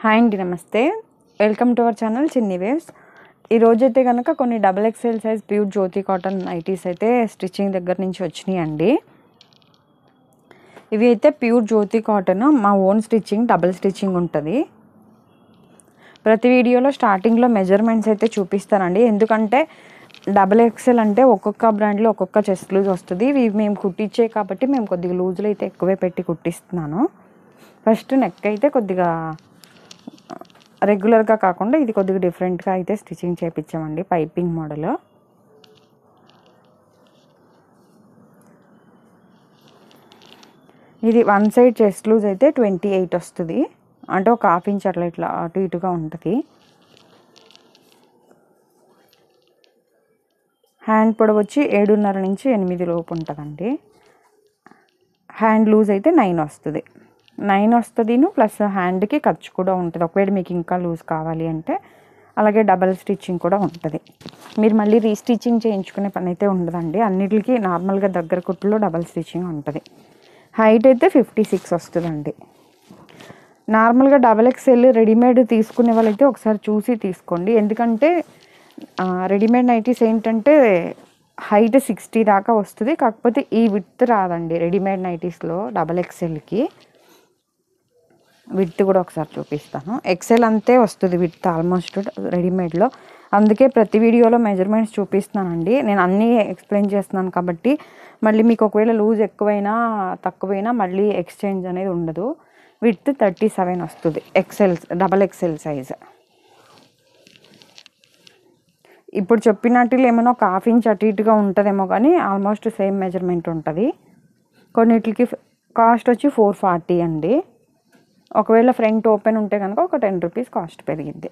Hi అండి, నమస్తే. Welcome to our channel చిన్ని వేవ్స్. ఈరోజైతే కనుక కొన్ని XXL సైజ్ ప్యూర్ జ్యోతి కాటన్ నైటీస్ అయితే స్టిచ్చింగ్ దగ్గర నుంచి వచ్చినాయి అండి. ఇవి అయితే ప్యూర్ జ్యోతి కాటన్, మా ఓన్ స్టిచ్చింగ్, డబుల్ స్టిచ్చింగ్ ఉంటుంది. ప్రతి వీడియోలో స్టార్టింగ్లో మెజర్మెంట్స్ అయితే చూపిస్తానండి, ఎందుకంటే XXL అంటే ఒక్కొక్క బ్రాండ్లో ఒక్కొక్క చెస్ట్ లూజ్ వస్తుంది. ఇవి మేము కుట్టించే కాబట్టి మేము కొద్దిగా లూజ్లో అయితే ఎక్కువే పెట్టి కుట్టిస్తున్నాను. ఫస్ట్ నెక్ అయితే కొద్దిగా రెగ్యులర్గా కాకుండా ఇది కొద్దిగా డిఫరెంట్గా అయితే స్టిచ్చింగ్ చేయించామండి, పైపింగ్ మోడల్. ఇది వన్ సైడ్ చెస్ట్ లూజ్ అయితే 28 వస్తుంది, అంటే ఒక ½ ఇంచ్ అట్లా ఇట్లా అటు ఇటుగా ఉంటుంది. హ్యాండ్ పొడవు వచ్చి 7.5 నుంచి 8 లోపు ఉంటుందండి. హ్యాండ్ లూజ్ అయితే 9 వస్తుంది. 9 వస్తుంది, ప్లస్ హ్యాండ్కి ఖర్చు కూడా ఉంటుంది. ఒకవేళ మీకు ఇంకా లూజ్ కావాలి అంటే అలాగే డబల్ స్టిచ్చింగ్ కూడా ఉంటుంది. మీరు మళ్ళీ రీస్టిచ్చింగ్ చేయించుకునే పని అయితే ఉండదండి. అన్నిటికీ నార్మల్గా దగ్గర కుట్టులో డబల్ స్టిచ్చింగ్ ఉంటుంది. హైట్ అయితే 56 వస్తుందండి. నార్మల్గా XXL రెడీమేడ్ తీసుకునే వాళ్ళైతే ఒకసారి చూసి తీసుకోండి, ఎందుకంటే రెడీమేడ్ నైటీస్ ఏంటంటే హైట్ 60 దాకా వస్తుంది, కాకపోతే ఈ విడ్త్ రాదండి. రెడీమేడ్ నైటీస్లో XXLకి విడ్త్ కూడా ఒకసారి చూపిస్తాను. XL అంతే వస్తుంది విడ్త్ ఆల్మోస్ట్ రెడీమేడ్లో. అందుకే ప్రతి వీడియోలో మెజర్మెంట్స్ చూపిస్తున్నానండి. నేను అన్నీ ఎక్స్ప్లెయిన్ చేస్తున్నాను కాబట్టి మళ్ళీ మీకు ఒకవేళ లూజ్ ఎక్కువైనా తక్కువైనా మళ్ళీ ఎక్స్చేంజ్ అనేది ఉండదు. విడ్త్ 37 వస్తుంది XXL సైజ్. ఇప్పుడు చెప్పినట్లు ఏమైనా ఒక ½ ఇంచ్ అటు ఇటుగా ఉంటుందేమో, కానీ ఆల్మోస్ట్ సేమ్ మెజర్మెంట్ ఉంటుంది. కొన్నిటికి కాస్ట్ వచ్చి 440 అండి. ఒకవేళ ఫ్రంట్ ఓపెన్ ఉంటే కనుక ఒక 10 రూపీస్ కాస్ట్ పెరిగిద్ది.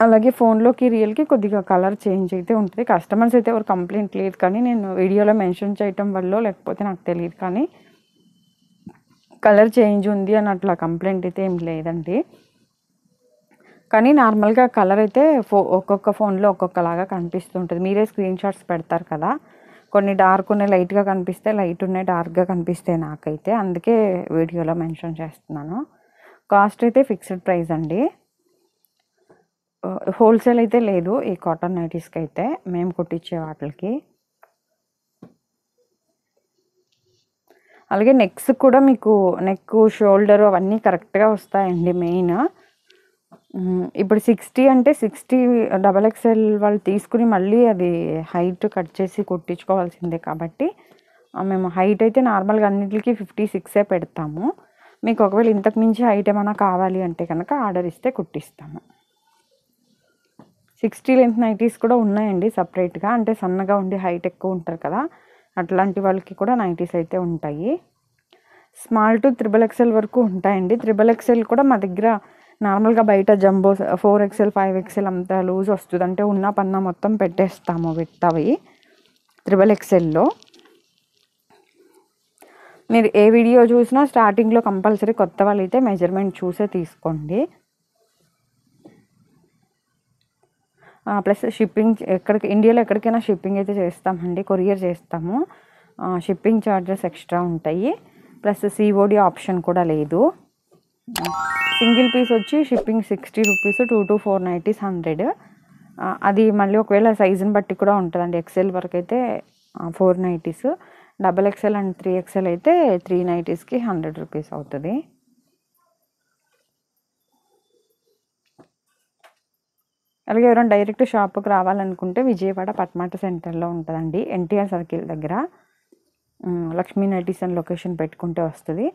అలాగే ఫోన్లోకి రియల్కి కొద్దిగా కలర్ చేంజ్ అయితే ఉంటుంది. కస్టమర్స్ అయితే ఎవరు కంప్లైంట్ లేదు, కానీ నేను వీడియోలో మెన్షన్ చేయటం వల్ల లేకపోతే నాకు తెలియదు, కానీ కలర్ చేంజ్ ఉంది అని అట్లా కంప్లైంట్ అయితే ఏం లేదండి. కానీ నార్మల్గా కలర్ అయితే ఒక్కొక్క ఫోన్లో ఒక్కొక్కలాగా కనిపిస్తుంటుంది. మీరే స్క్రీన్ షాట్స్ పెడతారు కదా, కొన్ని డార్క్ ఉన్నాయి లైట్గా కనిపిస్తే, లైట్ ఉన్నాయి డార్క్గా కనిపిస్తే నాకైతే, అందుకే వీడియోలో మెన్షన్ చేస్తున్నాను. కాస్ట్ అయితే ఫిక్స్డ్ ప్రైస్ అండి, హోల్సేల్ అయితే లేదు ఈ కాటన్ నైటీస్కి అయితే, మేము కుట్టించే వాటికి. అలాగే నెక్స్ కూడా మీకు నెక్ షోల్డర్ అవన్నీ కరెక్ట్గా వస్తాయండి. మెయిన్ ఇప్పుడు 60 అంటే 60 XXL వాళ్ళు తీసుకుని మళ్ళీ అది హైట్ కట్ చేసి కుట్టించుకోవాల్సిందే, కాబట్టి మేము హైట్ అయితే నార్మల్గా అన్నిటికీ 56 పెడతాము. మీకు ఒకవేళ ఇంతకు మించి హైట్ ఏమైనా కావాలి అంటే కనుక ఆర్డర్ ఇస్తే కుట్టిస్తాము. 60 లెంత్ నైటీస్ కూడా ఉన్నాయండి సపరేట్గా, అంటే సన్నగా ఉండి హైట్ ఎక్కువ ఉంటారు కదా, అట్లాంటి వాళ్ళకి కూడా నైటీస్ అయితే ఉంటాయి. స్మాల్ టు XXL వరకు ఉంటాయండి. XXL కూడా మా దగ్గర నార్మల్గా బయట జంబో 4XL 5XL అంత లూజ్ వస్తుంది, అంటే ఉన్న పన్న మొత్తం పెట్టేస్తాము విత్ అవి XXLలో. మీరు ఏ వీడియో చూసినా స్టార్టింగ్లో కంపల్సరీ కొత్త వాళ్ళు అయితే మెజర్మెంట్ చూసే తీసుకోండి. ప్లస్ షిప్పింగ్ ఇండియాలో ఎక్కడికైనా షిప్పింగ్ అయితే చేస్తామండి, కొరియర్ చేస్తాము. షిప్పింగ్ ఛార్జెస్ ఎక్స్ట్రా ఉంటాయి, ప్లస్ COD ఆప్షన్ కూడా లేదు. సింగిల్ పీస్ వచ్చి షిప్పింగ్ 60 రూపీస్, 2 to 4 నైటీస్ 100. అది మళ్ళీ ఒకవేళ సైజుని బట్టి కూడా ఉంటుందండి. XL వరకు అయితే 4 నైటీస్, XXL అండ్ 3XL అయితే 3 నైటీస్కి 100 రూపీస్ అవుతుంది. అలాగే ఎవరైనా డైరెక్ట్ షాప్కి రావాలనుకుంటే విజయవాడ పట్మాట సెంటర్లో ఉంటుందండి, NTR సర్కిల్ దగ్గర. లక్ష్మీ నైటీస్ అని లొకేషన్ పెట్టుకుంటే వస్తుంది.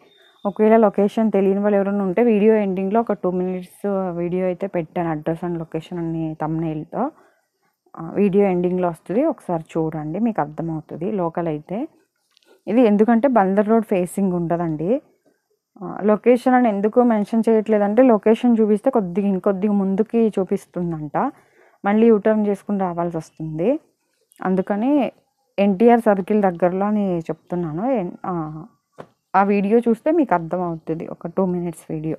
ఒకవేళ లొకేషన్ తెలియని వాళ్ళు ఎవరైనా ఉంటే వీడియో ఎండింగ్లో ఒక 2 minutes వీడియో అయితే పెట్టాను, అడ్రస్ అండ్ లొకేషన్ అన్ని థంబ్నెయిల్తో. వీడియో ఎండింగ్లో వస్తుంది, ఒకసారి చూడండి మీకు అర్థమవుతుంది. లోకల్ అయితే ఇది ఎందుకంటే బందర్ రోడ్ ఫేసింగ్ ఉంటుందండి. లొకేషన్ అని ఎందుకు మెన్షన్ చేయట్లేదంటే లొకేషన్ చూపిస్తే ఇంకొద్దిగా ముందుకి చూపిస్తుందంట, మళ్ళీ యూటర్న్ చేసుకుని రావాల్సి వస్తుంది. అందుకని NTR సర్కిల్ దగ్గరలో అని చెప్తున్నాను. ఆ వీడియో చూస్తే మీకు అర్థమవుతుంది, ఒక 2 minutes వీడియో.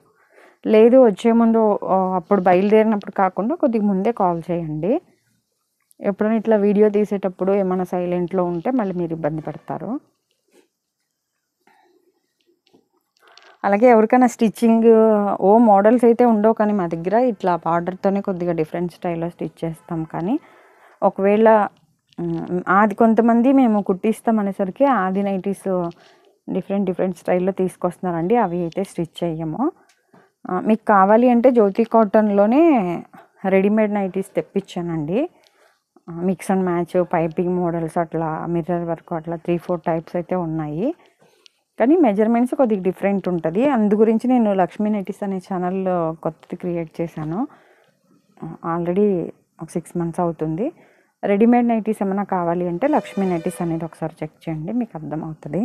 లేదు వచ్చే ముందు అప్పుడు బయలుదేరినప్పుడు కాకుండా కొద్దిగా ముందే కాల్ చేయండి. ఎప్పుడైనా ఇట్లా వీడియో తీసేటప్పుడు ఏమైనా సైలెంట్లో ఉంటే మళ్ళీ మీరు ఇబ్బంది పడతారు. అలాగే ఎవరికైనా స్టిచ్చింగ్ మోడల్స్ అయితే ఉండవు, కానీ మా దగ్గర ఇట్లా బార్డర్తోనే కొద్దిగా డిఫరెంట్ స్టైల్లో స్టిచ్ చేస్తాం. కానీ ఒకవేళ అది కొంతమంది మేము కుట్టిస్తాం అనేసరికి ఆది నైటీస్ డిఫరెంట్ స్టైల్లో తీసుకొస్తున్నారండి. అవి అయితే స్టిచ్ చెయ్యము. మీకు కావాలి అంటే జ్యోతి కాటన్లోనే రెడీమేడ్ నైటీస్ తెప్పించానండి. Mix and match piping models అట్లా మిర్రర్ వర్క్ అట్లా 3-4 టైప్స్ అయితే ఉన్నాయి. కానీ మెజర్మెంట్స్ కొద్దిగా డిఫరెంట్ ఉంటుంది. అందు గురించి నేను లక్ష్మీ నైటీస్ అనే ఛానల్ కొత్తది క్రియేట్ చేశాను. ఆల్రెడీ ఒక 6 months అవుతుంది. రెడీమేడ్ నైటీస్ ఏమైనా కావాలి అంటే లక్ష్మీ నైటీస్ అనేది ఒకసారి చెక్ చేయండి, మీకు అర్థమవుతుంది.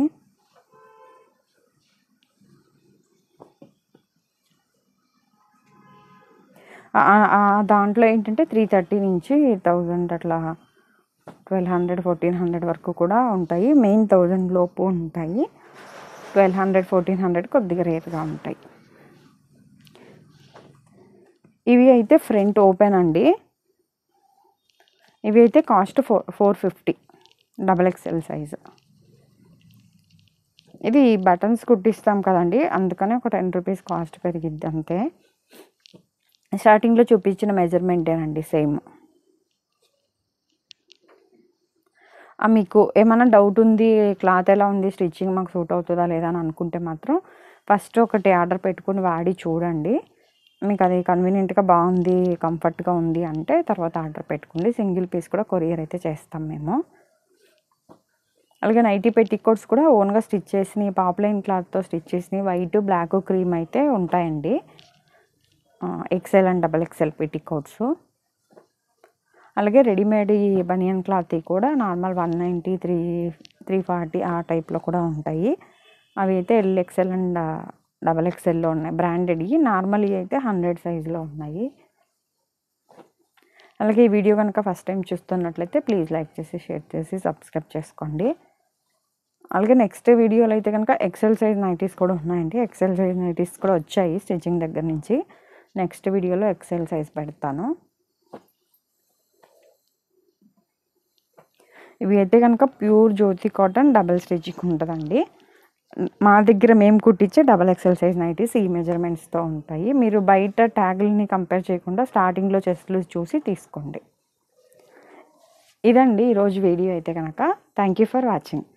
దాంట్లో ఏంటంటే 330 నుంచి 1000 అట్లా 1200 1400 వరకు కూడా ఉంటాయి. మెయిన్ 1000 లోపు ఉంటాయి. 1200 1400 కొద్దిగా రేట్గా ఉంటాయి. ఇవి అయితే ఫ్రంట్ ఓపెన్ అండి. ఇవి అయితే కాస్ట్ 450 XXL సైజు. ఇది బటన్స్ కుట్టిస్తాం కదండి, అందుకనే ఒక 10 రూపీస్ కాస్ట్ పెరిగిద్ది అంతే. స్టార్టింగ్లో చూపించిన మెజర్మెంటేనండి సేమ్. మీకు ఏమైనా డౌట్ ఉంది, క్లాత్ ఎలా ఉంది, స్టిచ్చింగ్ మాకు సూట్ అవుతుందా లేదా అని అనుకుంటే మాత్రం ఫస్ట్ ఒకటి ఆర్డర్ పెట్టుకుని వాడి చూడండి. మీకు అది కన్వీనియంట్గా బాగుంది, కంఫర్ట్గా ఉంది అంటే తర్వాత ఆర్డర్ పెట్టుకోండి. సింగిల్ పీస్ కూడా కొరియర్ అయితే చేస్తాం మేము. అలాగే నైటీ పెట్టికోట్స్ కూడా ఓన్గా స్టిచ్ చేసినవి, పాపులైన్ క్లాత్తో స్టిచ్ చేసినవి వైట్ బ్లాక్ క్రీమ్ అయితే ఉంటాయండి. XL and XXL petticoats. అలాగే రెడీమేడ్ ఈ బనియన్ క్లాత్ కూడా నార్మల్ 190 340 ఆ టైప్లో కూడా ఉంటాయి. అవి అయితే LXL అండ్ XXLలో ఉన్నాయి. బ్రాండెడ్ నార్మల్ అయితే 100 సైజులో ఉన్నాయి. అలాగే ఈ వీడియో కనుక ఫస్ట్ టైం చూస్తున్నట్లయితే ప్లీజ్ లైక్ చేసి షేర్ చేసి సబ్స్క్రైబ్ చేసుకోండి. అలాగే నెక్స్ట్ వీడియోలో అయితే కనుక XL సైజ్ నైటీస్ కూడా ఉన్నాయండి. XL సైజ్ నైటీస్ కూడా వచ్చాయి స్టిచ్చింగ్ దగ్గర నుంచి. నెక్స్ట్ వీడియోలో XL సైజ్ పెడతాను. ఇవి అయితే కనుక ప్యూర్ జ్యోతి కాటన్ డబల్ స్టిచ్చింగ్ ఉంటుందండి. మా దగ్గర మేము కుట్టించే XXL సైజ్ నైటీస్ ఈ మెజర్మెంట్స్తో ఉంటాయి. మీరు బయట ట్యాగులని కంపేర్ చేయకుండా స్టార్టింగ్లో చెస్ట్లు చూసి తీసుకోండి. ఇదండి ఈరోజు వీడియో అయితే కనుక. Thank you for watching.